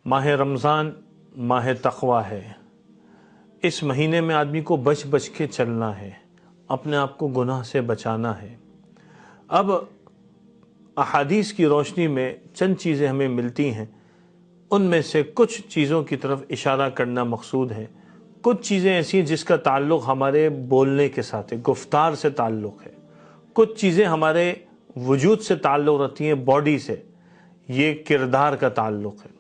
ماہ رمضان ماہ تقوی ہے۔ اس مہینے میں آدمی کو بچ بچ کے چلنا ہے، اپنے آپ کو گناہ سے بچانا ہے۔ اب احادیث کی روشنی میں چند چیزیں ہمیں ملتی ہیں، ان میں سے کچھ چیزوں کی طرف اشارہ کرنا مقصود ہے۔ کچھ چیزیں ایسی ہیں جس کا تعلق ہمارے بولنے کے ساتھ ہے، گفتار سے تعلق ہے۔ کچھ چیزیں ہمارے وجود سے تعلق رکھتی ہیں، باڈی سے، یہ کردار کا تعلق ہے۔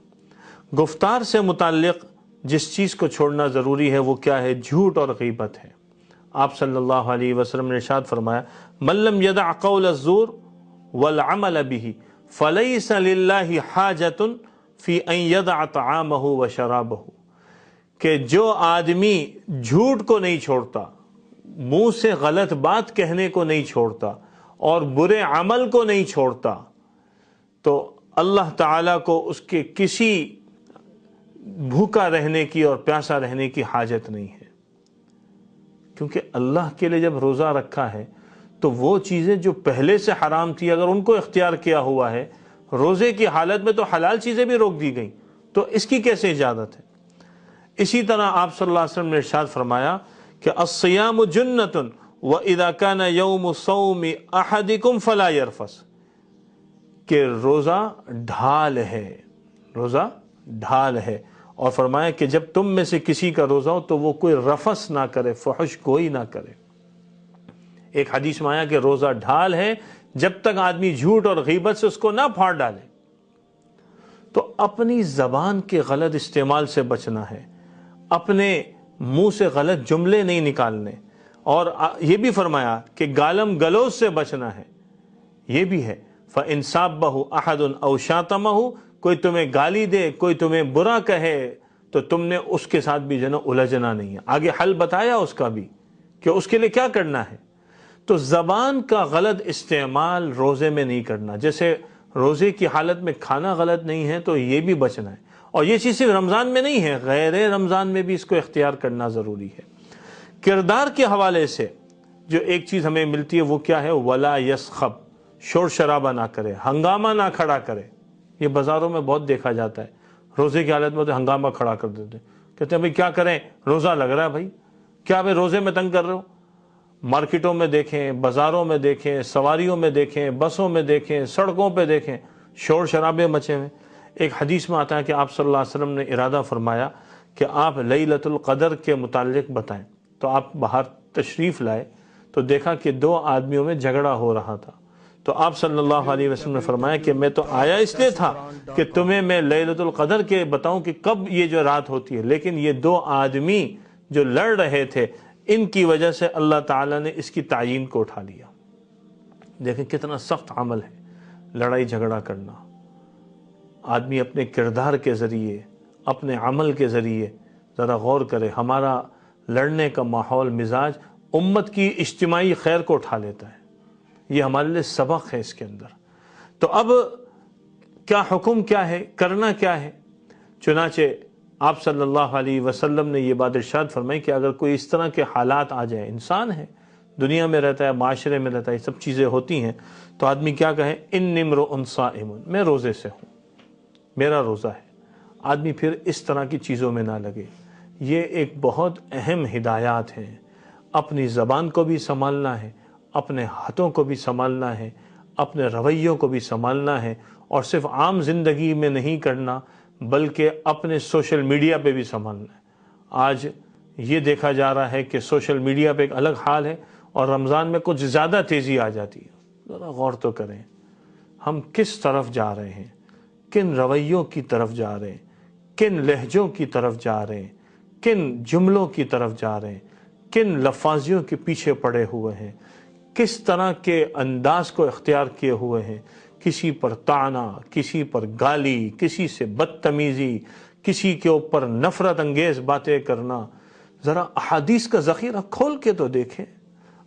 گفتار سے متعلق جس چیز کو چھوڑنا ضروری ہے وہ کیا ہے؟ جھوٹ اور غیبت ہے۔ آپ صلی اللہ علیہ وسلم نے ارشاد فرمایا، من لم يدع قول الزور والعمل به فليس للہ حاجۃ فی ان يدع طعامہ وشرابہ، کہ جو آدمی جھوٹ کو نہیں چھوڑتا، منہ سے غلط بات کہنے کو نہیں چھوڑتا اور برے عمل کو نہیں چھوڑتا، تو اللہ تعالیٰ کو اس کے کسی بھوکا رہنے کی اور پیاسا رہنے کی حاجت نہیں ہے۔ کیونکہ اللہ کے لیے جب روزہ رکھا ہے تو وہ چیزیں جو پہلے سے حرام تھی اگر ان کو اختیار کیا ہوا ہے، روزے کی حالت میں تو حلال چیزیں بھی روک دی گئیں، تو اس کی کیسے اجازت ہے؟ اسی طرح آپ صلی اللہ علیہ وسلم نے ارشاد فرمایا کہ الصیام جنۃ واذا کان یوم صوم احدکم فلا یرفث، کہ روزہ ڈھال ہے، روزہ ڈھال ہے، اور فرمایا کہ جب تم میں سے کسی کا روزہ ہو تو وہ کوئی رفث نہ کرے، فحش گوئی نہ کرے۔ ایک حدیث میں آیا کہ روزہ ڈھال ہے، جب تک آدمی جھوٹ اور غیبت سے اس کو نہ پھاڑ ڈالے۔ تو اپنی زبان کے غلط استعمال سے بچنا ہے، اپنے منہ سے غلط جملے نہیں نکالنے، اور یہ بھی فرمایا کہ گالم گلوز سے بچنا ہے، یہ بھی ہے۔ فَإِن سَابَّهُ أَحَدٌ أَوْ شَاتَمَهُ، کوئی تمہیں گالی دے، کوئی تمہیں برا کہے تو تم نے اس کے ساتھ بھی الجھنا نہیں ہے۔ آگے حل بتایا اس کا بھی کہ اس کے لیے کیا کرنا ہے۔ تو زبان کا غلط استعمال روزے میں نہیں کرنا، جیسے روزے کی حالت میں کھانا غلط نہیں ہے تو یہ بھی بچنا ہے، اور یہ چیز صرف رمضان میں نہیں ہے، غیر رمضان میں بھی اس کو اختیار کرنا ضروری ہے۔ کردار کے حوالے سے جو ایک چیز ہمیں ملتی ہے وہ کیا ہے؟ وَلَا يَسْخَبْ، شور شرابہ نہ کرے، ہنگامہ نہ کھڑا کرے۔ یہ بازاروں میں بہت دیکھا جاتا ہے، روزے کی حالت میں تو ہنگامہ کھڑا کر دیتے ہیں، کہتے ہیں بھائی کیا کریں، روزہ لگ رہا ہے بھائی، کیا بھائی روزے میں تنگ کر رہے ہو؟ مارکیٹوں میں دیکھیں، بازاروں میں دیکھیں، سواریوں میں دیکھیں، بسوں میں دیکھیں، سڑکوں پہ دیکھیں، شور شرابے مچے ہوئے۔ ایک حدیث میں آتا ہے کہ آپ صلی اللہ علیہ وسلم نے ارادہ فرمایا کہ آپ لیلۃ القدر کے متعلق بتائیں، تو آپ باہر تشریف لائے تو دیکھا کہ دو آدمیوں میں جھگڑا ہو رہا تھا، تو آپ صلی اللہ علیہ وسلم نے فرمایا کہ میں تو آیا اس لیے تھا کہ تمہیں میں لیلۃ القدر کے بتاؤں کہ کب یہ جو رات ہوتی ہے، لیکن یہ دو آدمی جو لڑ رہے تھے ان کی وجہ سے اللہ تعالیٰ نے اس کی تعیین کو اٹھا لیا۔ دیکھیں کتنا سخت عمل ہے لڑائی جھگڑا کرنا۔ آدمی اپنے کردار کے ذریعے، اپنے عمل کے ذریعے ذرا غور کرے، ہمارا لڑنے کا ماحول، مزاج امت کی اجتماعی خیر کو اٹھا لیتا ہے۔ یہ ہمارے لیے سبق ہے اس کے اندر۔ تو اب کیا حکم کیا ہے، کرنا کیا ہے؟ چنانچہ آپ صلی اللہ علیہ وسلم نے یہ بات ارشاد فرمائی کہ اگر کوئی اس طرح کے حالات آ جائیں، انسان ہے، دنیا میں رہتا ہے، معاشرے میں رہتا ہے، یہ سب چیزیں ہوتی ہیں، تو آدمی کیا کہے؟ انی امرؤ صائم، میں روزے سے ہوں، میرا روزہ ہے۔ آدمی پھر اس طرح کی چیزوں میں نہ لگے۔ یہ ایک بہت اہم ہدایات ہیں۔ اپنی زبان کو بھی سنبھالنا ہے، اپنے ہاتھوں کو بھی سنبھالنا ہے، اپنے رویوں کو بھی سنبھالنا ہے، اور صرف عام زندگی میں نہیں کرنا بلکہ اپنے سوشل میڈیا پہ بھی سنبھالنا ہے۔ آج یہ دیکھا جا رہا ہے کہ سوشل میڈیا پہ ایک الگ حال ہے، اور رمضان میں کچھ زیادہ تیزی آ جاتی ہے۔ ذرا غور تو کریں، ہم کس طرف جا رہے ہیں، کن رویوں کی طرف جا رہے ہیں، کن لہجوں کی طرف جا رہے ہیں، کن جملوں کی طرف جا رہے ہیں، کن لفاظیوں کے پیچھے پڑے ہوئے ہیں، کس طرح کے انداز کو اختیار کیے ہوئے ہیں، کسی پر طعنہ، کسی پر گالی، کسی سے بدتمیزی، کسی کے اوپر نفرت انگیز باتیں کرنا۔ ذرا احادیث کا ذخیرہ کھول کے تو دیکھیں،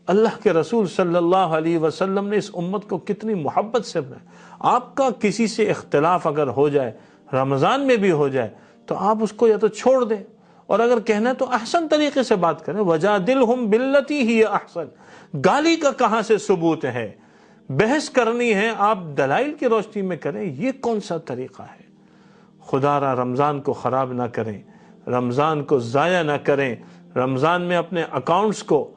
اللہ کے رسول صلی اللہ علیہ وسلم نے اس امت کو کتنی محبت سے بنایا۔ آپ کا کسی سے اختلاف اگر ہو جائے، رمضان میں بھی ہو جائے، تو آپ اس کو یا تو چھوڑ دیں، اور اگر کہنا ہے تو احسن طریقے سے بات کریں۔ وَجَادِلْهُمْ بِالَّتِي هِيَ أَحْسَنُ، گالی کا کہاں سے ثبوت ہے؟ بحث کرنی ہے، آپ دلائل کی روشنی میں کریں۔ یہ کون سا طریقہ ہے؟ خدا را رمضان کو خراب نہ کریں، رمضان کو ضائع نہ کریں، رمضان میں اپنے اکاؤنٹس کو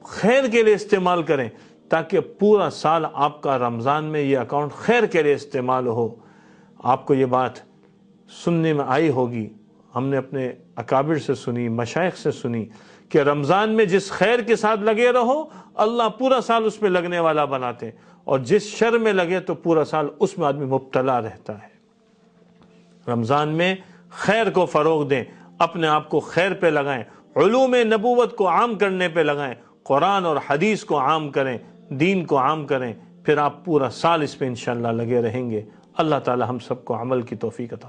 خیر کے لیے استعمال کریں تاکہ پورا سال آپ کا رمضان میں یہ اکاؤنٹ خیر کے لیے استعمال ہو۔ آپ کو یہ بات سننے میں آئی ہوگی، ہم نے اپنے اکابر سے سنی، مشائخ سے سنی کہ رمضان میں جس خیر کے ساتھ لگے رہو اللہ پورا سال اس میں لگنے والا بناتے، اور جس شر میں لگے تو پورا سال اس میں آدمی مبتلا رہتا ہے۔ رمضان میں خیر کو فروغ دیں، اپنے آپ کو خیر پہ لگائیں، علوم نبوت کو عام کرنے پہ لگائیں، قرآن اور حدیث کو عام کریں، دین کو عام کریں، پھر آپ پورا سال اس پہ انشاءاللہ لگے رہیں گے۔ اللہ تعالی ہم سب کو عمل کی توفیق عطا